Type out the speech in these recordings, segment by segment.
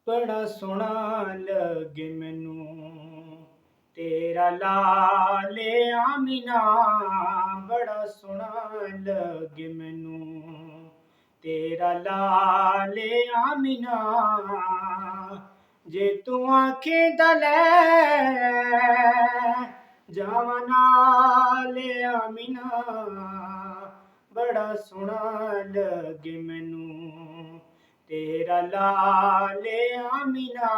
ਬੜਾ ਸੋਹਣਾ ਲੱਗੇ ਮੈਨੂੰ ਤੇਰਾ ਲਾਲੇ ਆਮੀਨਾ। ਬੜਾ ਸੋਹਣਾ ਲੱਗੇ ਮੈਨੂੰ ਤੇਰਾ ਲਾਲੇ ਆਮੀਨਾ। ਜੇ ਤੂੰ ਆਖੇ ਤਾਂ ਲੈ ਜਾਵਾਂ ਨਾਲੇ ਆਮੀਨਾ। ਬੜਾ ਸੋਹਣਾ ਲੱਗੇ ਮੈਨੂੰ ਤੇਰਾ ਲਾਲੇ ਆਮੀਨਾ।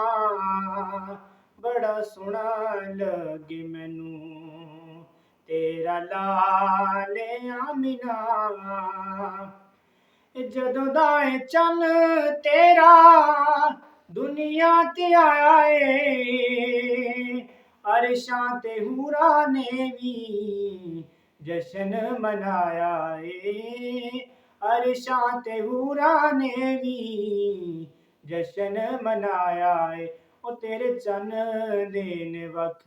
ਬੜਾ ਸੋਹਣਾ ਲੱਗੇ ਮੈਨੂੰ ਤੇਰਾ ਲਾਲੇ ਆਮੀਨਾ। ਜਦੋਂ ਦਾ ਏ ਚੰਨ ਤੇਰਾ ਦੁਨੀਆ ਤੇ ਆਇਆ ਏ, ਅਰਸ਼ਾਂ ਤੇ ਹੂਰਾਂ ਨੇ ਵੀ ਜਸ਼ਨ ਮਨਾਇਆ ਏ। ਅਰਸ਼ਾਂ ਤੇ ਹੂਰਾਂ ਨੇ ਵੀ ਜਸ਼ਨ ਮਨਾਇਆ ਏ। ਉਹ ਤੇਰੇ ਚੰਨ ਦੇਨ ਵਖ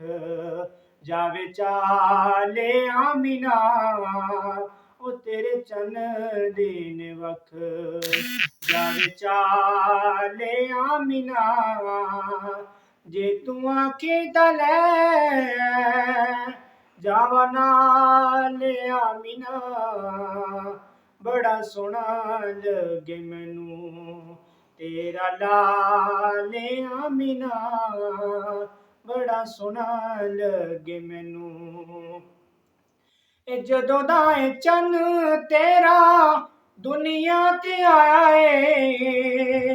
ਜਾਵੇ ਚਾਲੇ ਆਮੀਨਾ। ਉਹ ਤੇਰੇ ਚੰਨ ਦੇਨ ਵਖ ਜਾਵੇ ਚਾਲੇ ਆਮੀਨਾ। ਜੇ ਤੂੰ ਆਖੇ ਤਾਂ ਲੈ ਜਾਵਾਂ ਨਾਲੇ ਆਮੀਨਾ। ਬੜਾ ਸੋਹਣਾ ਲੱਗੇ ਮੈਨੂੰ ਤੇਰਾ ਲਾਲੇ ਆਮੀਨਾ। ਬੜਾ ਸੋਹਣਾ ਲੱਗੇ ਮੈਨੂੰ। ਜਦੋਂ ਦਾ ਏ ਚੰਨ ਤੇਰਾ ਦੁਨੀਆ ਤੇ ਆਇਆ ਏ,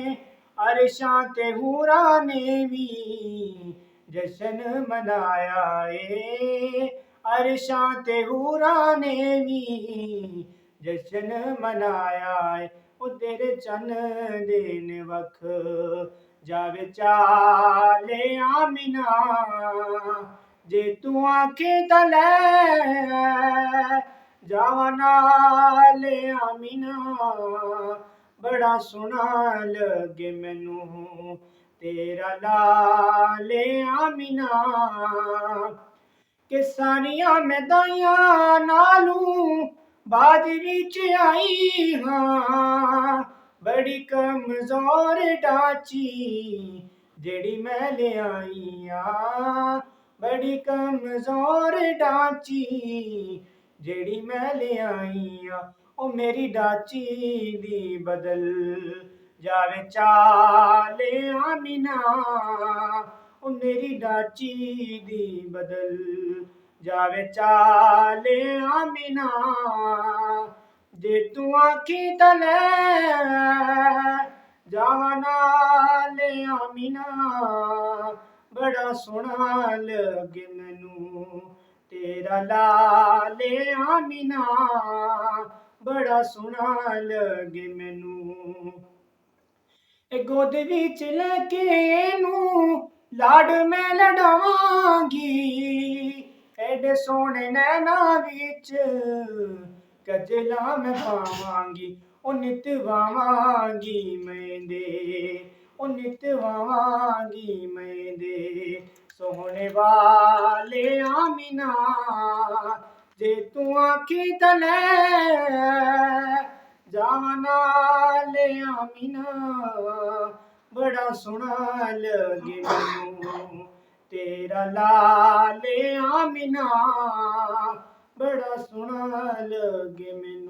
ਅਰਸ਼ਾਂ ਤੇ ਹੂਰਾਂ ਨੇ ਵੀ ਜਸ਼ਨ ਮਨਾਇਆ ਏ। ਅਰਸ਼ਾਂ ਤੇ ਹੂਰਾਂ ਨੇ ਵੀ ਜਸ਼ਨ ਮਨਾਇਆ ਏ। ਉਹ ਤੇਰੇ ਚੰਨ ਦੇਨ ਵਖ ਜਾਵੇ ਚਾਲੇ ਆਮੀਨਾ। ਜੇ ਤੂੰ ਆਖੇ ਤਾਂ ਲੈ ਜਾਵਾਂ ਨਾਲੇ ਆਮੀਨਾ। ਬੜਾ ਸੋਹਣਾ ਲੱਗੇ ਮੈਨੂੰ ਤੇਰਾ ਲਾਲੇ ਆਮੀਨਾ। ਕਿ ਸਾਰੀਆਂ ਮੈਦਾਈਆਂ ਨਾਲੋਂ ਬਾਜਰੀ ਚ ਆਈ ਹਾਂ। ਬੜੀ ਕਮਜ਼ੋਰ ਢਾਂਚੀ ਜਿਹੜੀ ਮੈਂ ਲਿਆਈ ਆ। ਬੜੀ ਕਮਜ਼ੋਰ ਢਾਂਚੀ ਜਿਹੜੀ ਮੈਂ ਲਿਆਈ ਆ। ਉਹ ਮੇਰੀ ਢਾਂਚੀ ਦੀ ਬਦਲ ਜਾਵੇ ਚਾਲੇ ਆਮੀਨਾ। ਉਹ ਮੇਰੀ ਢਾਂਚੀ ਦੀ ਬਦਲ ਜਾਵੇ ਚਾਲੇ ਆਮੀਨਾ। ਜੇ ਤੂੰ ਆਖੀ ਤਾਂ ਲੈ ਜਾਵਾਂ ਨਾਲੇ ਆਮੀਨਾ। ਬੜਾ ਸੋਹਣਾ ਲੱਗੇ ਮੈਨੂੰ ਤੇਰਾ ਲਾਲੇ ਆਮੀਨਾ। ਬੜਾ ਸੋਹਣਾ ਲੱਗੇ ਮੈਨੂੰ। ਇਹ ਗੋਦ ਵਿੱਚ ਲੈ ਕੇ ਇਹਨੂੰ ਲਾਡ ਮੈਂ ਲਡਾਵਾਂਗੀ। ਐਡੇ ਸੋਹਣੇ ਨੈਣਾ ਵਿੱਚ ਕਜਲਾਂ ਮੈਂ ਪਾਵਾਂਗੀ। ਉਹ ਨਿਤ ਵਾਵਾਂਗੀ ਮੈਂ ਦੇ, ਉਹ ਨਿਤ ਵਾਵਾਂਗੀ ਮੈਂ ਦੇ ਸੋਹਣੇ ਵਾਲੇ ਆਮੀਨਾ। ਜੇ ਤੂੰ ਆਖੀ ਤਾਂ ਲੈ ਜਾਵਾਂ ਨਾਲੇ ਆਮੀਨਾ। ਬੜਾ ਸੋਹਣਾ ਲੱਗੇ ਮੈਨੂੰ ਤੇਰਾ ਲਾਲੇ ਆਮੀਨਾ। ਬੜਾ ਸੋਹਣਾ ਲੱਗੇ ਮੈਨੂੰ।